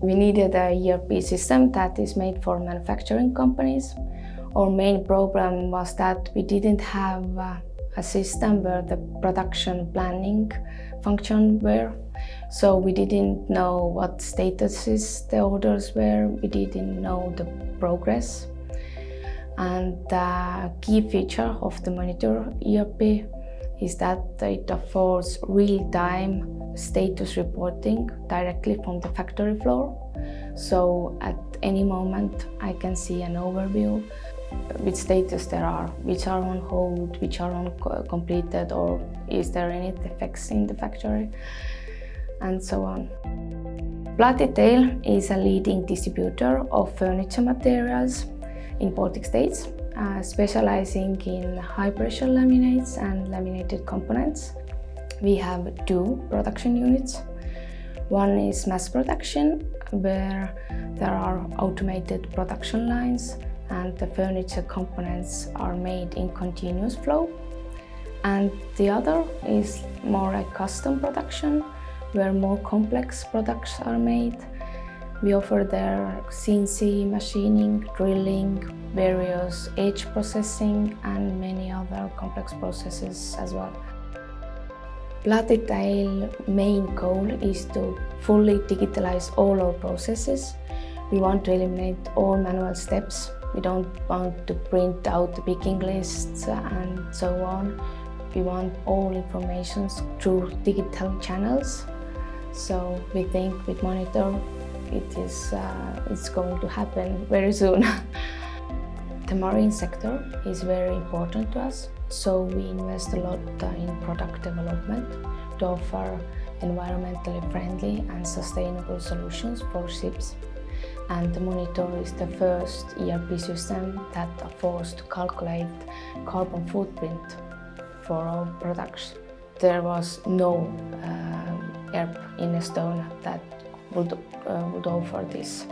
We needed a ERP system that is made for manufacturing companies. Our main problem was that we didn't have a system where the production planning function were. So we didn't know what statuses the orders were, we didn't know the progress. And the key feature of the Monitor ERP is that it affords real-time status reporting directly from the factory floor. So at any moment I can see an overview which status there are, which are on hold, which are completed, or is there any defects in the factory, and so on. Plaat Detail is a leading distributor of furniture materials in Baltic states, specializing in high-pressure laminates and laminated components. We have two production units. One is mass production, where there are automated production lines and the furniture components are made in continuous flow. And the other is more a custom production, where more complex products are made. We offer there CNC machining, drilling, various edge processing, and many other complex processes as well. Plaat Detail's main goal is to fully digitalize all our processes. We want to eliminate all manual steps. We don't want to print out the picking lists and so on. We want all information through digital channels. So we think with Monitor it's going to happen very soon. The marine sector is very important to us, so we invest a lot in product development to offer environmentally friendly and sustainable solutions for ships. And the Monitor is the first ERP system that affords to calculate carbon footprint for our products. There was no ERP in Estonia that would offer this.